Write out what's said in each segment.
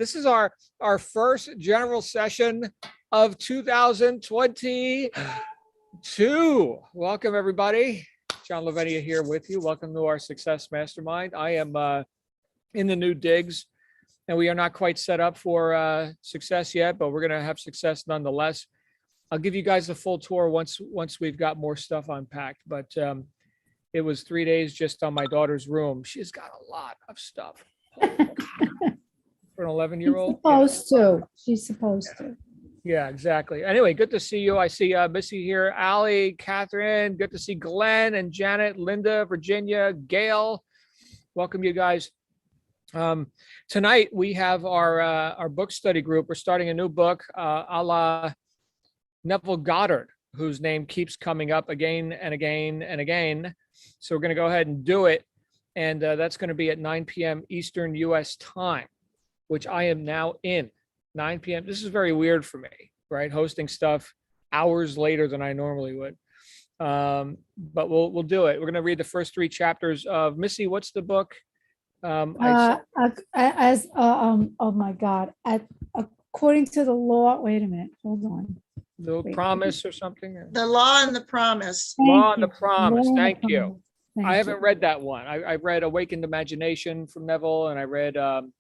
This is our first general session of 2022. Welcome, everybody. John Lavenia here with you. Welcome to our Success Mastermind. I am in the new digs, and we are not quite set up for success yet, but we're going to have success nonetheless. I'll give you guys a full tour once we've got more stuff unpacked, but it was 3 days just on my daughter's room. She's got a lot of stuff. For an 11-year-old. She's supposed to. Yeah, exactly. Anyway, good to see you. I see Missy here, Allie, Catherine. Good to see Glenn and Janet, Linda, Virginia, Gail. Welcome, you guys. Tonight we have our book study group. We're starting a new book, a la Neville Goddard, whose name keeps coming up again and again and again. So we're going to go ahead and do it. And that's going to be at 9 p.m. Eastern U.S. time, which I am now in. 9 p.m. This is very weird for me, right? Hosting stuff hours later than I normally would. But we'll do it. We're going to read the first 3 chapters of Missy. What's the book? Oh my God. According to the law, wait a minute. Hold on. The Promise or something? The Law and the Promise. Law and the Promise. Thank you. I haven't read that one. I read Awakened Imagination from Neville, and I read The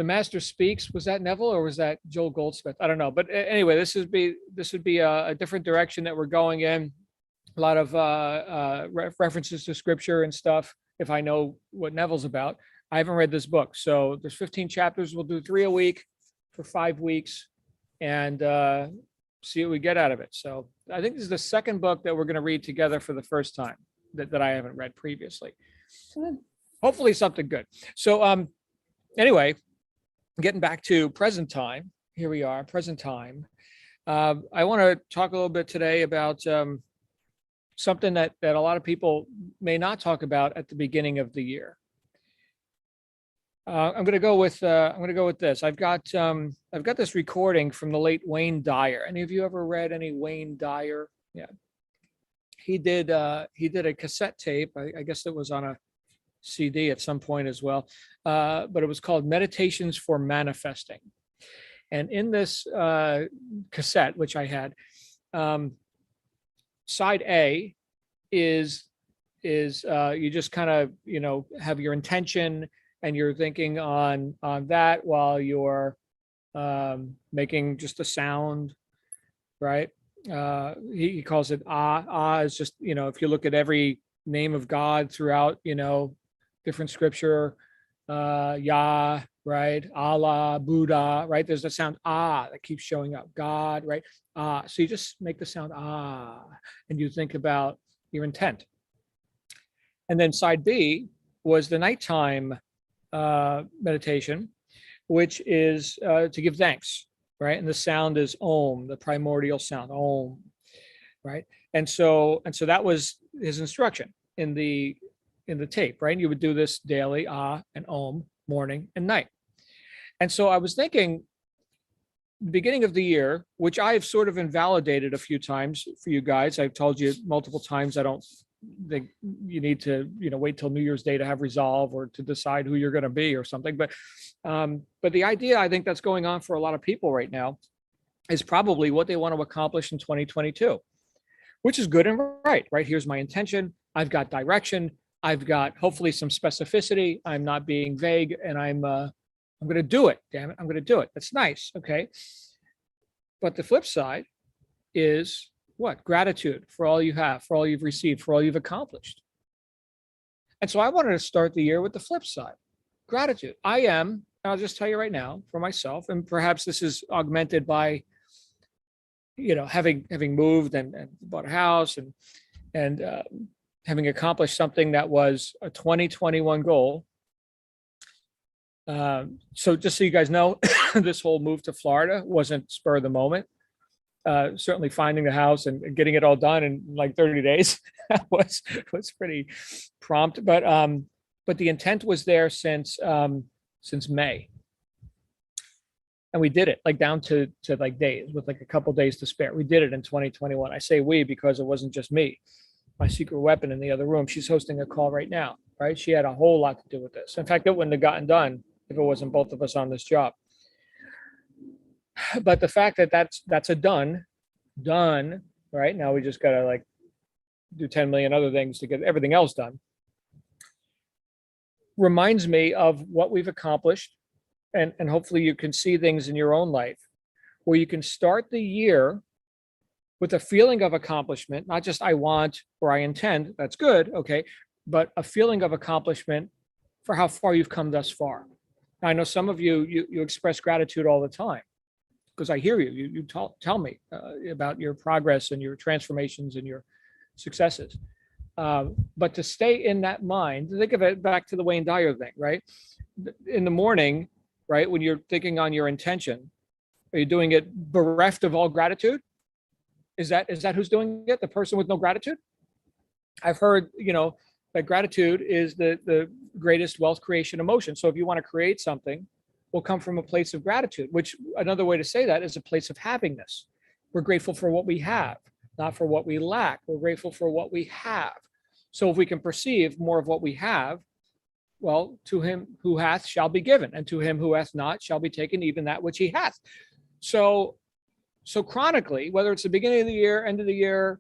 Master Speaks. Was that Neville or was that Joel Goldsmith? I don't know. But anyway, this would be a different direction that we're going in. A lot of references to scripture and stuff, if I know what Neville's about. I haven't read this book. So there's 15 chapters. We'll do 3 a week for 5 weeks and see what we get out of it. So I think this is the second book that we're going to read together for the first time that I haven't read previously. Hopefully something good. So anyway, getting back to present time. Here we are, present time. I want to talk a little bit today about something that a lot of people may not talk about at the beginning of the year. I'm going to go with this. I've got this recording from the late Wayne Dyer. Any of you ever read any Wayne Dyer? Yeah, he did a cassette tape. I guess it was on a CD at some point as well, but it was called Meditations for Manifesting. And in this cassette, which I had, side A is you just kind of have your intention. And you're thinking on that while you're making just a sound, right? He calls it ah. Ah is just, if you look at every name of God throughout, different scripture, Yah, right? Allah, Buddha, right? There's the sound ah that keeps showing up. God, right? Ah. So you just make the sound ah, and you think about your intent. And then side B was the nighttime meditation, which is to give thanks, right? And the sound is Om, the primordial sound, Om, right? And so that was his instruction in the tape, right? You would do this daily, Ah and Om, morning and night. And so I was thinking, beginning of the year, which I have sort of invalidated a few times for you guys. I've told you multiple times I don't think you need to wait till New Year's Day to have resolve or to decide who you're going to be or something, but the idea I think that's going on for a lot of people right now is probably what they want to accomplish in 2022, which is good and right. Here's my intention. I've got direction. I've got hopefully some specificity. I'm not being vague, and I'm going to do it. Damn it, I'm going to do it. That's nice. Okay, but the flip side is what? Gratitude for all you have, for all you've received, for all you've accomplished. And so I wanted to start the year with the flip side, gratitude. I'll just tell you right now for myself, and perhaps this is augmented by, having moved and bought a house and having accomplished something that was a 2021 goal. So just so you guys know, this whole move to Florida wasn't spur of the moment. Certainly finding the house and getting it all done in like 30 days was pretty prompt, but the intent was there since May, and we did it like down to like days with like a couple days to spare. We did it in 2021. I say we because it wasn't just me. My secret weapon in the other room, she's hosting a call right now, right? She had a whole lot to do with this. In fact, it wouldn't have gotten done if it wasn't both of us on this job. But the fact that that's a done, right? Now we just gotta like do 10 million other things to get everything else done. Reminds me of what we've accomplished, and hopefully you can see things in your own life where you can start the year with a feeling of accomplishment, not just I want or I intend, that's good, okay, but a feeling of accomplishment for how far you've come thus far. Now, I know some of you express gratitude all the time because I hear you tell me about your progress and your transformations and your successes. But to stay in that mind, think of it back to the Wayne Dyer thing, right? In the morning, right, when you're thinking on your intention, are you doing it bereft of all gratitude? Is that who's doing it? The person with no gratitude? I've heard, that gratitude is the greatest wealth creation emotion. So if you want to create something, will come from a place of gratitude, which another way to say that is a place of havingness. We're grateful for what we have, not for what we lack. We're grateful for what we have. So if we can perceive more of what we have, well, to him who hath shall be given, and to him who hath not shall be taken even that which he hath. So chronically, whether it's the beginning of the year, end of the year,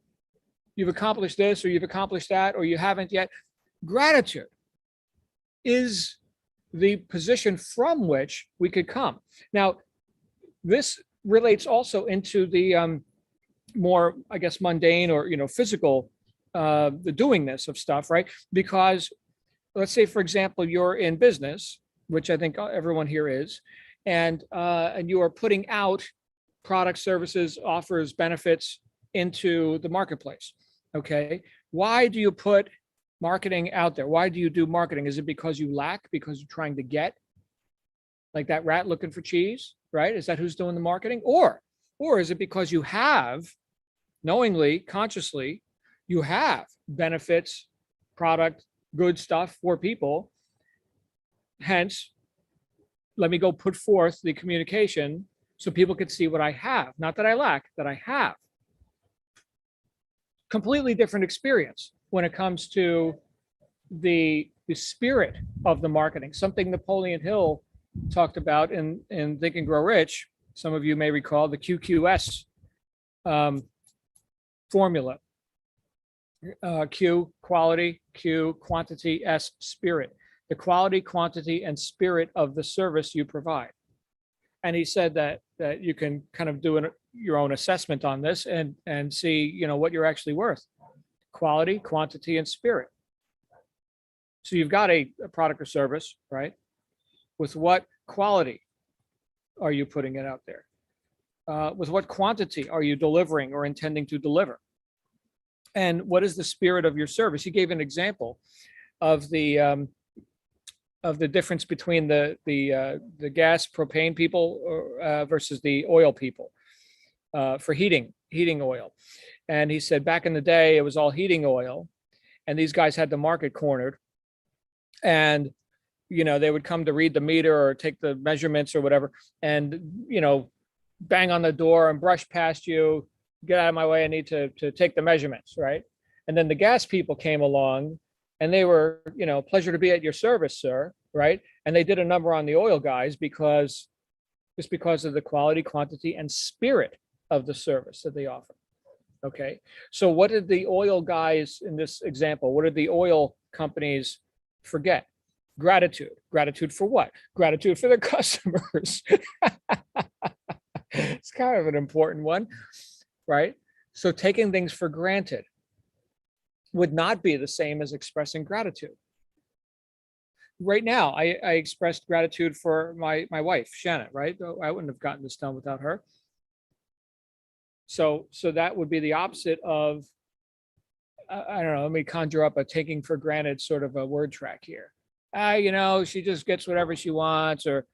you've accomplished this or you've accomplished that, or you haven't yet, gratitude is the position from which we could come. Now, this relates also into the more, I guess, mundane or, physical, the doingness of stuff, right? Because let's say, for example, you're in business, which I think everyone here is, and you are putting out products, services, offers, benefits into the marketplace. Okay. Why do you put marketing out there? Why do you do marketing? Is it because you lack, because you're trying to get, like that rat looking for cheese, right? Is that who's doing the marketing? Or is it because you have, knowingly, consciously, you have benefits, product, good stuff for people? Hence, let me go put forth the communication so people can see what I have. Not that I lack, that I have. Completely different experience when it comes to the spirit of the marketing. Something Napoleon Hill talked about in Think and Grow Rich. Some of you may recall the QQS formula. Q, quality, Q, quantity, S, spirit. The quality, quantity, and spirit of the service you provide. And he said that you can kind of do your own assessment on this and see, what you're actually worth. Quality, quantity, and spirit. So you've got a product or service, right? With what quality are you putting it out there? With what quantity are you delivering or intending to deliver? And what is the spirit of your service? He gave an example of the difference between the gas propane people versus the oil people for heating oil. And he said back in the day, it was all heating oil, and these guys had the market cornered. And, they would come to read the meter or take the measurements or whatever, and, bang on the door and brush past you, get out of my way, I need to take the measurements, right? And then the gas people came along, and they were, pleasure to be at your service, sir, right? And they did a number on the oil guys because of the quality, quantity, and spirit of the service that they offer. Okay, so what did the oil guys in this example, what did the oil companies forget? Gratitude. Gratitude for what? Gratitude for their customers. It's kind of an important one, right? So taking things for granted would not be the same as expressing gratitude. Right now, I expressed gratitude for my wife, Shannon, right? I wouldn't have gotten this done without her. So that would be the opposite of, I don't know, let me conjure up a taking for granted sort of a word track here. She just gets whatever she wants, or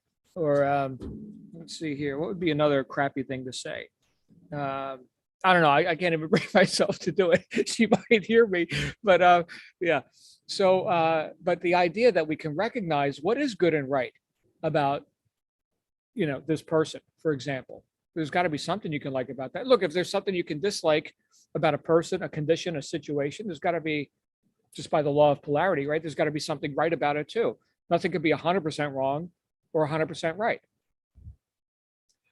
let's see here. What would be another crappy thing to say? I don't know. I can't even bring myself to do it. She might hear me, but yeah. So, but the idea that we can recognize what is good and right about, this person, for example. There's got to be something you can like about that. Look, if there's something you can dislike about a person, a condition, a situation, there's got to be, just by the law of polarity, right? There's got to be something right about it too. Nothing could be 100% wrong, or 100% right.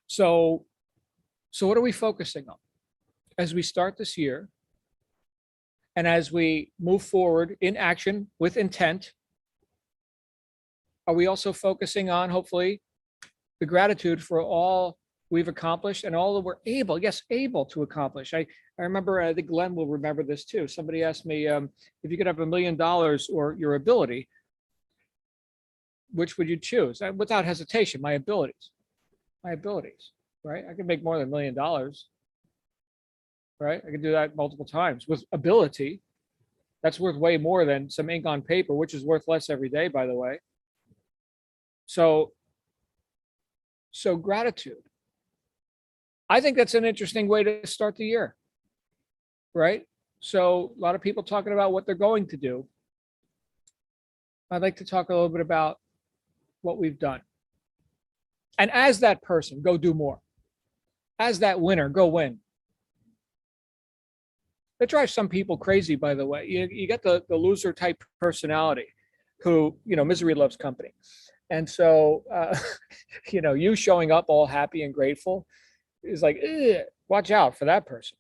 So what are we focusing on as we start this year? And as we move forward in action with intent, are we also focusing on, hopefully, the gratitude for all we've accomplished and all that we're able to accomplish? I remember, I think Glenn will remember this too. Somebody asked me, if you could have $1 million or your ability, which would you choose? Without hesitation, my abilities, right? I can make more than $1 million, right? I can do that multiple times with ability. That's worth way more than some ink on paper, which is worth less every day, by the way. So gratitude. I think that's an interesting way to start the year, right? So a lot of people talking about what they're going to do. I'd like to talk a little bit about what we've done. And as that person, go do more. As that winner, go win. That drives some people crazy, by the way. You get the loser type personality who, misery loves company. And so, you showing up all happy and grateful is like, watch out for that person.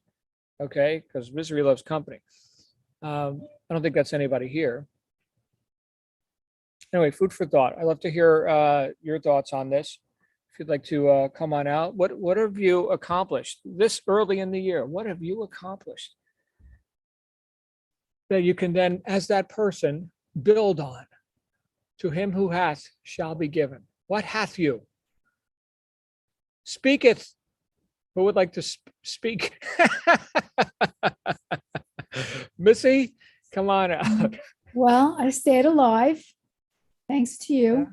Okay. Because misery loves company. I don't think that's anybody here. Anyway, food for thought. I'd love to hear your thoughts on this. If you'd like to come on out, what have you accomplished this early in the year? What have you accomplished that you can then, as that person, build on? To him who hath shall be given. What hath you? Speaketh. Who would like to speak? Missy, come on out. Well, I stayed alive, thanks to you. Yeah.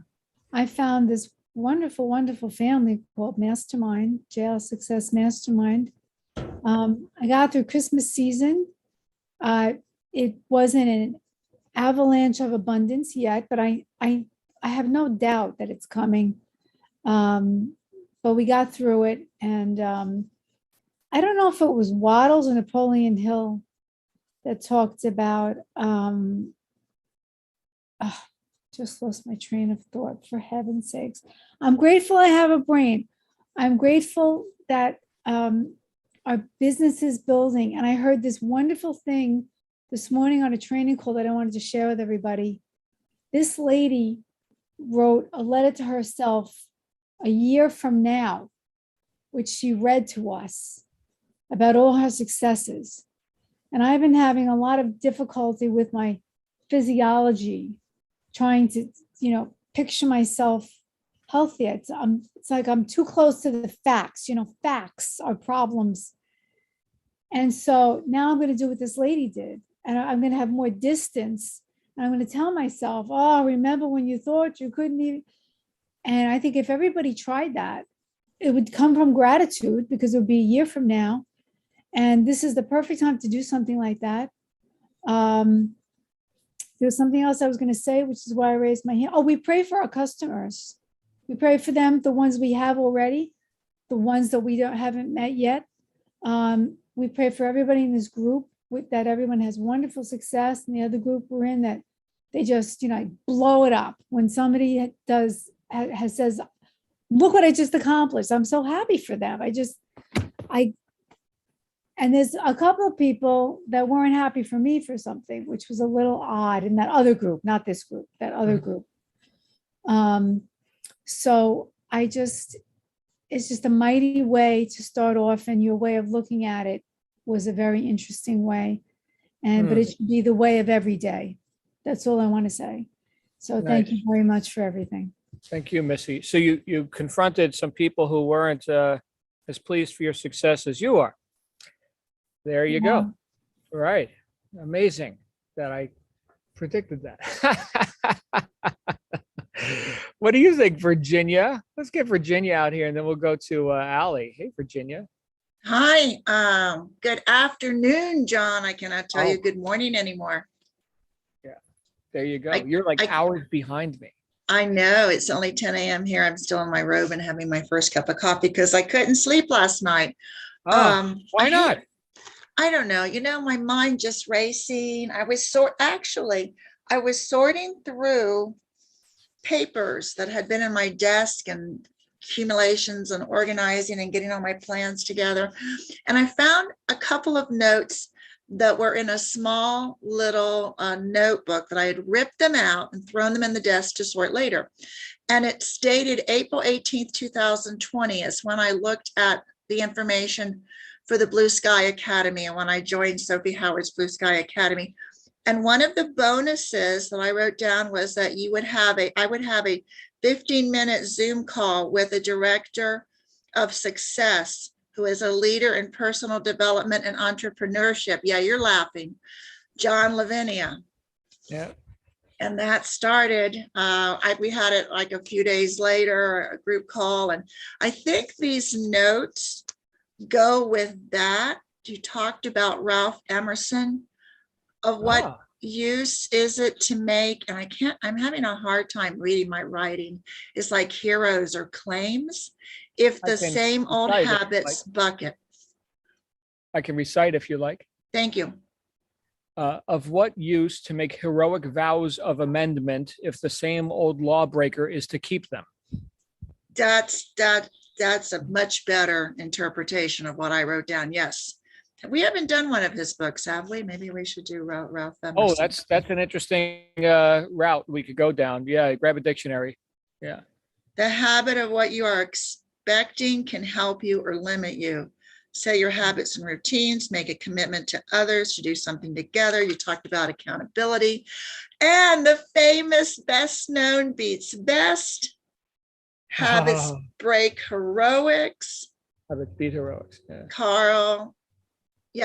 I found this wonderful, wonderful family called Mastermind, JL Success Mastermind. I got through Christmas season. It wasn't an avalanche of abundance yet, but I have no doubt that it's coming. But we got through it, and I don't know if it was Waddles or Napoleon Hill that talked about. Just lost my train of thought, for heaven's sakes. I'm grateful I have a brain. I'm grateful that our business is building. And I heard this wonderful thing this morning on a training call that I wanted to share with everybody. This lady wrote a letter to herself a year from now, which she read to us about all her successes. And I've been having a lot of difficulty with my physiology, trying to, picture myself healthy. It's like I'm too close to the facts. Facts are problems. And so now I'm going to do what this lady did. And I'm going to have more distance. And I'm going to tell myself, oh, remember when you thought you couldn't even. And I think if everybody tried that, it would come from gratitude, because it would be a year from now. And this is the perfect time to do something like that. There was something else I was going to say, which is why I raised my hand. Oh, we pray for our customers. We pray for them, the ones we have already, the ones that we haven't met yet. We pray for everybody in this group, that everyone has wonderful success, and the other group we're in, that they just, blow it up. When somebody says, look what I just accomplished, I'm so happy for them. And there's a couple of people that weren't happy for me for something, which was a little odd in that other group, not this group, that other group. So it's just a mighty way to start off, and your way of looking at it was a very interesting way. But it should be the way of every day. That's all I want to say. So thank you very much for everything. Thank you, Missy. So you confronted some people who weren't as pleased for your success as you are. There you go. Right. Amazing that I predicted that. What do you think, Virginia? Let's get Virginia out here, and then we'll go to Allie. Hey, Virginia. Hi, good afternoon, John. I cannot tell you good morning anymore. Yeah, there you go. You're like hours behind me. I know, it's only 10 a.m. here. I'm still in my robe and having my first cup of coffee because I couldn't sleep last night. Oh, why not? I don't know. My mind just racing. I was sorting through papers that had been in my desk and accumulations and organizing and getting all my plans together. And I found a couple of notes that were in a small little notebook that I had ripped them out and thrown them in the desk to sort later. And it stated April 18th, 2020 is when I looked at the information for the Blue Sky Academy and when I joined Sophie Howard's Blue Sky Academy. And one of the bonuses that I wrote down was that I would have a 15-minute Zoom call with a director of success who is a leader in personal development and entrepreneurship. Yeah, you're laughing. John Lavenia. Yeah. And that started, we had it like a few days later, a group call. And I think these notes go with that. You talked about Ralph Emerson, of what use is it to make, and I'm having a hard time reading my writing, is like heroes or claims, if the same old habits bucket. I can recite if you like. Thank you. Of what use to make heroic vows of amendment if the same old lawbreaker is to keep them? That's a much better interpretation of what I wrote down. Yes. We haven't done one of his books, have we? Maybe we should do Ralph Emerson. Oh, that's an interesting route we could go down. Yeah, grab a dictionary. Yeah. The habit of what you are expecting can help you or limit you. Set your habits and routines, make a commitment to others to do something together. You talked about accountability. And the famous best known beats best. Habits break heroics. Habits beat heroics. Yeah.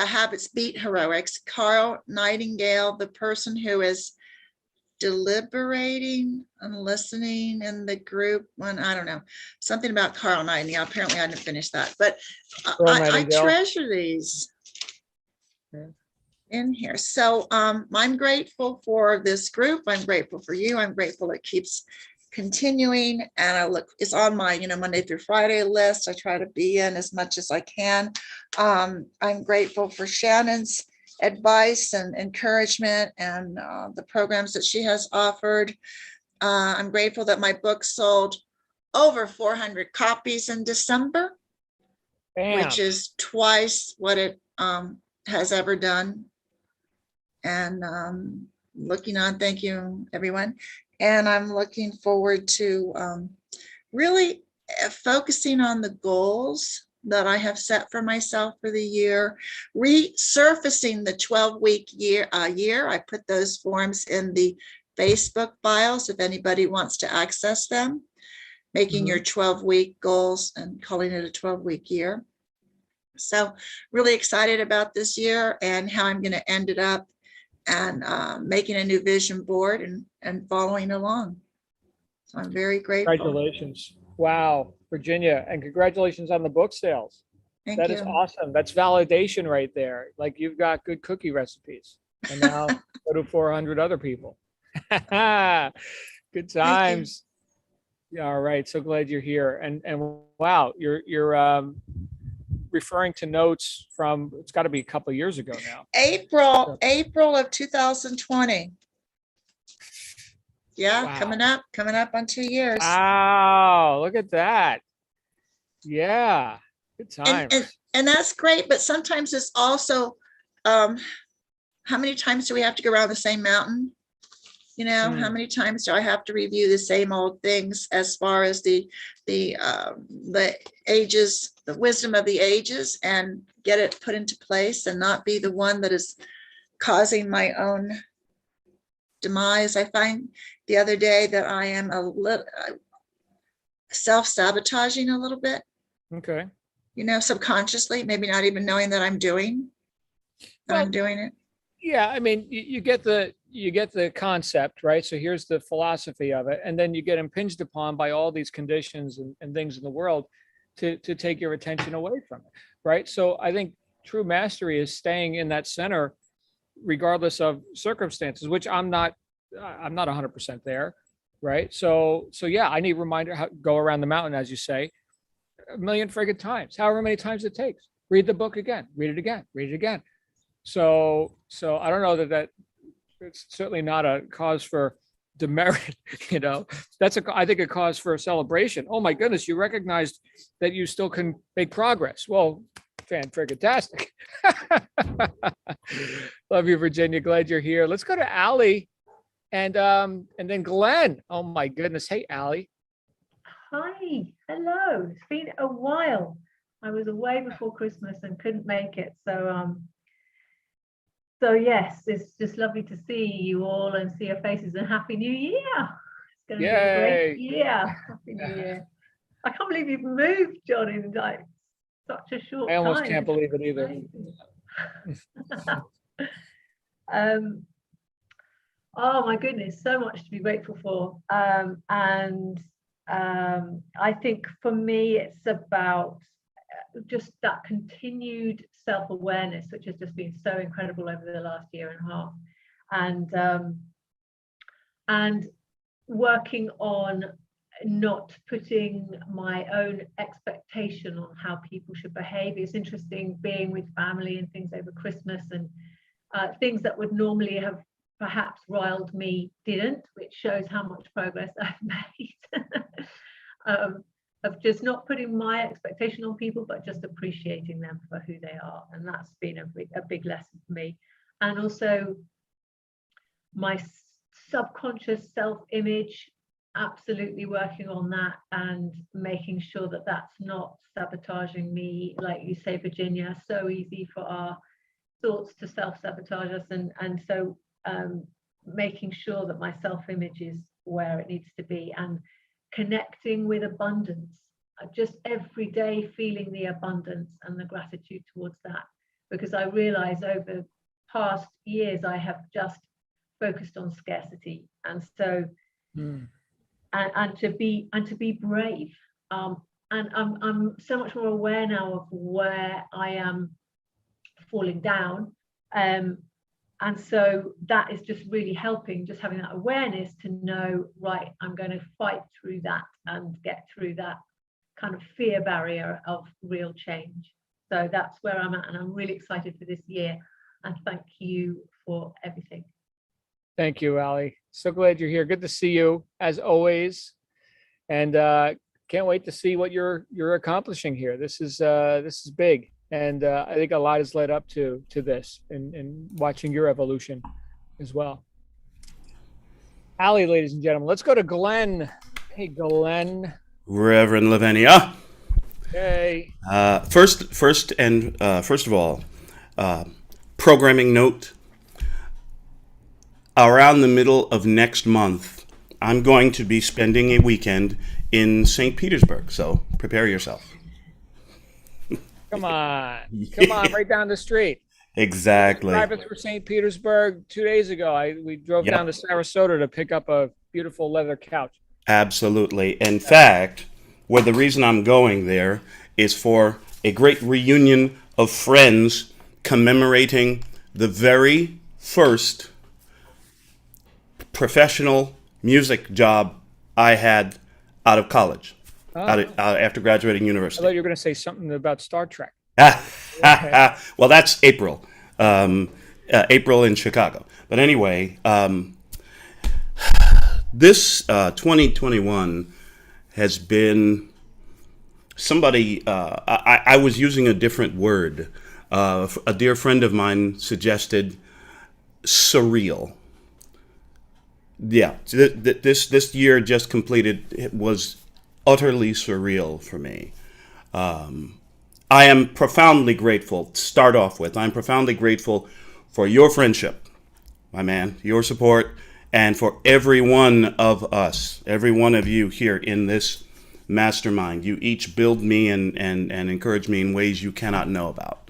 Habits beat heroics. Carl Nightingale, the person who is deliberating and listening in the group one, I don't know, something about Carl Nightingale. Apparently I didn't finish that, but I treasure these in here. So I'm grateful for this group. I'm grateful for you. I'm grateful it keeps continuing, and it's on my Monday through Friday list. I try to be in as much as I can. I'm grateful for Shannon's advice and encouragement and the programs that she has offered. I'm grateful that my book sold over 400 copies in December. Bam. Which is twice what it has ever done. And looking on, thank you everyone. And I'm looking forward to really focusing on the goals that I have set for myself for the year, resurfacing the 12-week year. I put those forms in the Facebook files if anybody wants to access them, making your 12-week goals and calling it a 12-week year. So really excited about this year and how I'm going to end it up, and making a new vision board and following along. So I'm very grateful. Congratulations. Wow, Virginia, and congratulations on the book sales. Thank you. That is awesome. That's validation right there. Like, you've got good cookie recipes, and now go to 400 other people. Good times. Yeah, all right. So glad you're here. And wow, you're referring to notes from, it's got to be a couple of years ago now. April of 2020. Yeah, wow. coming up on 2 years. Wow, look at that. Yeah, good time. And that's great, but sometimes it's also how many times do we have to go around the same mountain? How many times do I have to review the same old things as far as the ages, the wisdom of the ages, and get it put into place and not be the one that is causing my own demise. I find the other day that I am a little self-sabotaging a little bit. Okay. Subconsciously, maybe not even knowing that I'm doing it. Yeah, I mean, you get the concept, right? So here's the philosophy of it, and then you get impinged upon by all these conditions and things in the world to take your attention away from it, right? So I think true mastery is staying in that center regardless of circumstances, which I'm not 100% there, right? So yeah, I need a reminder how go around the mountain, as you say, a million friggin' times, however many times it takes. Read the book again, read it again, read it again. So I don't know that it's certainly not a cause for demerit, that's I think a cause for a celebration. Oh my goodness, you recognized that you still can make progress. Well, fantastic. Love you, Virginia. Glad you're here. Let's go to Allie and then Glenn. Oh my goodness. Hey, Allie. Hi, hello. It's been a while. I was away before Christmas and couldn't make it. So yes, it's just lovely to see you all and see your faces, and Happy New Year. It's going to be a great year. Happy New Year. I can't believe you've moved, John, in like such a short time. I almost can't believe it either. Oh my goodness, so much to be grateful for. I think for me, it's about just that continued self-awareness, which has just been so incredible over the last year and a half, and working on not putting my own expectation on how people should behave. It's interesting being with family and things over Christmas, and things that would normally have perhaps riled me didn't, which shows how much progress I've made. Of just not putting my expectation on people, but just appreciating them for who they are. And that's been a big lesson for me. And also my subconscious self-image, absolutely working on that and making sure that that's not sabotaging me. Like you say, Virginia, so easy for our thoughts to self-sabotage us. And so making sure that my self-image is where it needs to be, and connecting with abundance, just every day feeling the abundance and the gratitude towards that, because I realize over past years I have just focused on scarcity, and so and to be brave, and I'm so much more aware now of where I am falling down, and so that is just really helping, just having that awareness to know, right, I'm going to fight through that and get through that kind of fear barrier of real change. So that's where I'm at, and I'm really excited for this year, and thank you for everything. Thank you, Allie. So glad you're here. Good to see you as always, and can't wait to see what you're accomplishing here. This is big. And I think a lot has led up to this, and watching your evolution as well. Allie, ladies and gentlemen, let's go to Glenn. Hey, Glenn. Reverend Lavenia. Hey. First of all, programming note. Around the middle of next month, I'm going to be spending a weekend in St. Petersburg, so prepare yourself. Come on, right down the street. Exactly. Driving through St. Petersburg 2 days ago. We drove down to Sarasota to pick up a beautiful leather couch. Absolutely. In fact, the reason I'm going there is for a great reunion of friends commemorating the very first professional music job I had out of college. After graduating university. I thought you were going to say something about Star Trek. Well, that's April. April in Chicago. But anyway, this 2021 has been somebody, I was using a different word. A dear friend of mine suggested surreal. Yeah, this year just completed, it was utterly surreal for me. I am profoundly grateful, to start off with, I'm profoundly grateful for your friendship, my man, your support, and for every one of us, every one of you here in this mastermind. You each build me and encourage me in ways you cannot know about.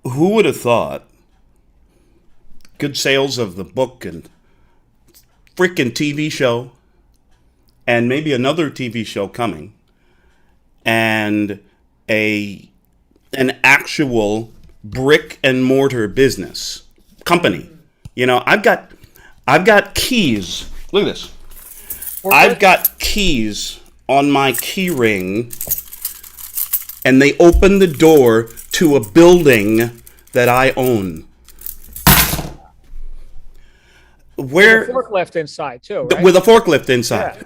Who would have thought good sales of the book and freaking TV show, and maybe another TV show coming, and an actual brick and mortar business company. You know, I've got keys. Look at this. I've got keys on my key ring, and they open the door to a building that I own. where Forklift inside too, right? with a forklift inside.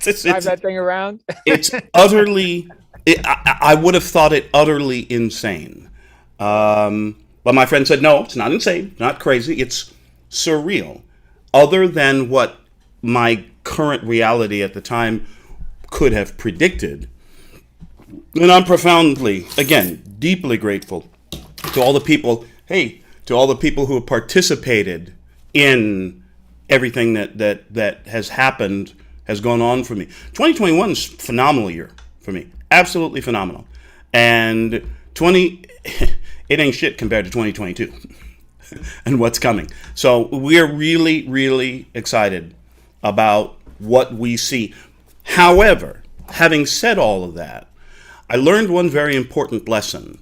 Drive that thing around. It's utterly. I would have thought it utterly insane, but my friend said, "No, it's not insane, not crazy. It's surreal, other than what my current reality at the time could have predicted." And I'm profoundly, again, deeply grateful to all the people. Hey, to all the people who have participated in everything that has happened, has gone on for me. 2021 is a phenomenal year for me. Absolutely phenomenal. And it ain't shit compared to 2022 and what's coming. So we're really, really excited about what we see. However, having said all of that, I learned one very important lesson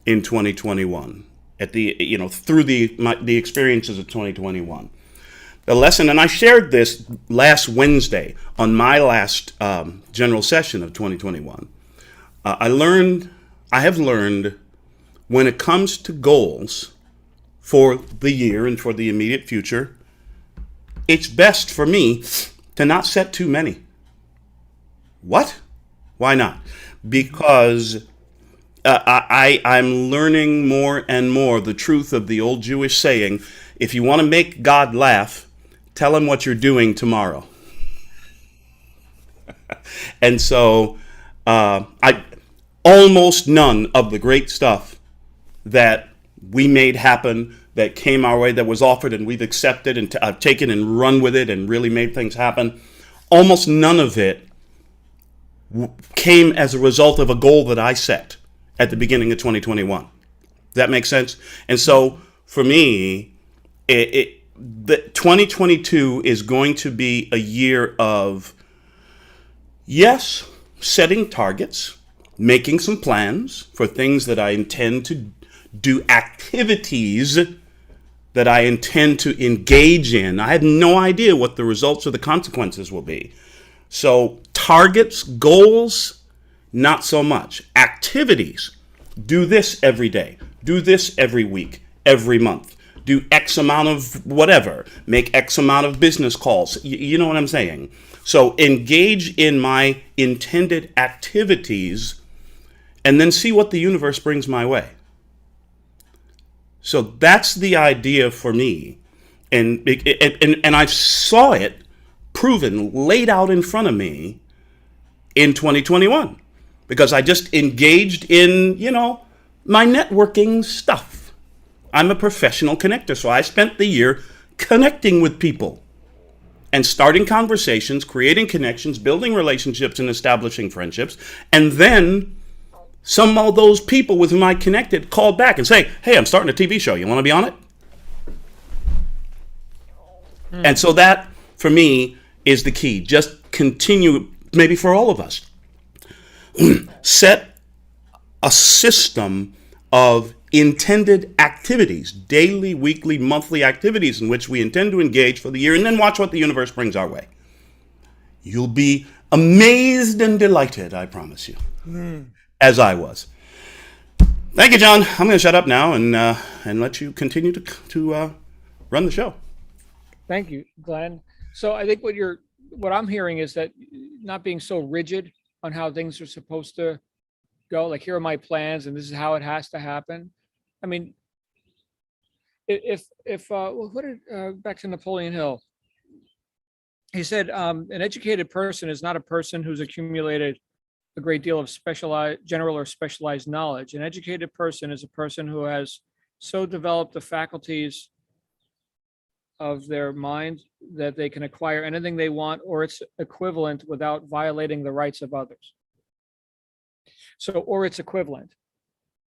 in 2021 through the experiences of 2021. The lesson, and I shared this last Wednesday on my last general session of 2021. I have learned when it comes to goals for the year and for the immediate future, it's best for me to not set too many. What? Why not? Because I'm learning more and more the truth of the old Jewish saying, if you want to make God laugh, tell him what you're doing tomorrow. And so almost none of the great stuff that we made happen, that came our way, that was offered and we've accepted and taken and run with it and really made things happen, almost none of it came as a result of a goal that I set at the beginning of 2021. Does that make sense? And so for me, the 2022 is going to be a year of, yes, setting targets, making some plans for things that I intend to do, activities that I intend to engage in. I have no idea what the results or the consequences will be. So targets, goals, not so much. Activities, do this every day, do this every week, every month. Do X amount of whatever, make X amount of business calls. You know what I'm saying? So engage in my intended activities and then see what the universe brings my way. So that's the idea for me. And I saw it proven, laid out in front of me in 2021 because I just engaged in, my networking stuff. I'm a professional connector, so I spent the year connecting with people and starting conversations, creating connections, building relationships, and establishing friendships. And then some of those people with whom I connected called back and say, hey, I'm starting a TV show. You want to be on it? And so that, for me, is the key. Just continue, maybe for all of us, set a system of intended activities, daily, weekly, monthly activities in which we intend to engage for the year, and then watch what the universe brings our way. You'll be amazed and delighted, I promise you, as I was. Thank you, John. I'm going to shut up now and let you continue to run the show. Thank you, Glenn. So I think what I'm hearing is that not being so rigid on how things are supposed to go, like here are my plans and this is how it has to happen. I mean, back to Napoleon Hill, he said, an educated person is not a person who's accumulated a great deal of general or specialized knowledge. An educated person is a person who has so developed the faculties of their mind that they can acquire anything they want or its equivalent without violating the rights of others. Or its equivalent,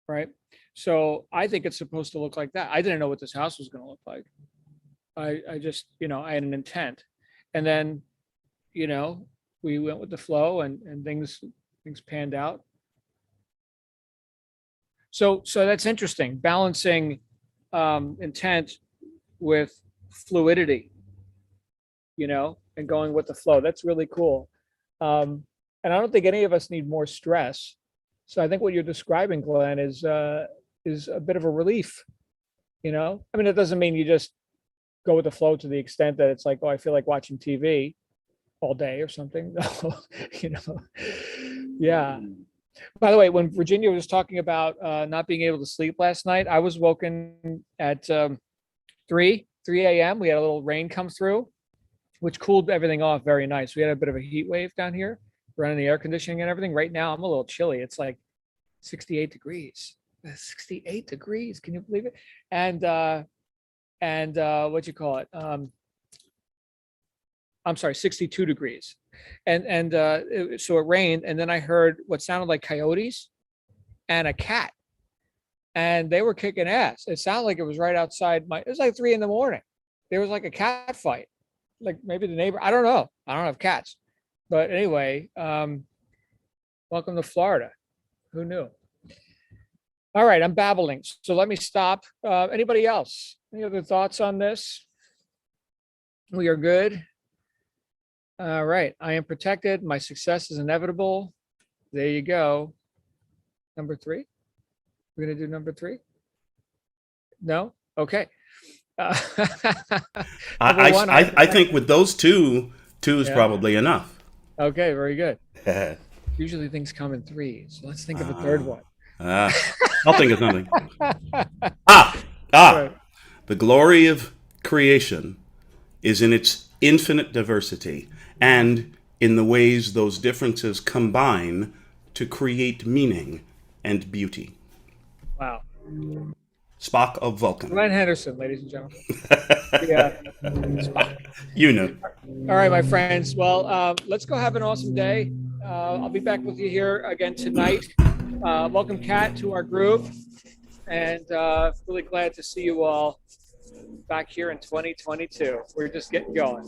right? So I think it's supposed to look like that. I didn't know what this house was going to look like. I just, I had an intent. And then, we went with the flow and things panned out. So that's interesting, balancing intent with fluidity, and going with the flow. That's really cool. And I don't think any of us need more stress. So I think what you're describing, Glenn, is a bit of a relief. I mean, it doesn't mean you just go with the flow to the extent that it's like, oh, I feel like watching TV all day or something. You know, yeah. By the way, when Virginia was talking about not being able to sleep last night, I was woken at 3 a.m. We had a little rain come through, which cooled everything off very nice. We had a bit of a heat wave down here, running the air conditioning and everything. Right now, I'm a little chilly. It's like 68 degrees. 68 degrees. Can you believe it? And what you call it? I'm sorry, 62 degrees. So it rained, and then I heard what sounded like coyotes and a cat, and they were kicking ass. It sounded like it was right outside it was like 3 a.m. There was like a cat fight, like maybe the neighbor. I don't know. I don't have cats, but anyway, welcome to Florida. Who knew? All right, I'm babbling, so let me stop. Anybody else? Any other thoughts on this? We are good. All right, I am protected. My success is inevitable. There you go. Number 3. We're gonna do number 3. No? Okay. Number 1, I think with those two is Yeah. probably enough. Okay, very good. Usually things come in 3s. So let's think of a third one. I'll think of something. Right. The glory of creation is in its infinite diversity and in the ways those differences combine to create meaning and beauty. Wow. Spock of Vulcan. Glenn Henderson, ladies and gentlemen. Yeah. Spock. You know. All right, my friends. Well, let's go have an awesome day. I'll be back with you here again tonight. Welcome, Kat, to our group. And really glad to see you all back here in 2022. We're just getting going.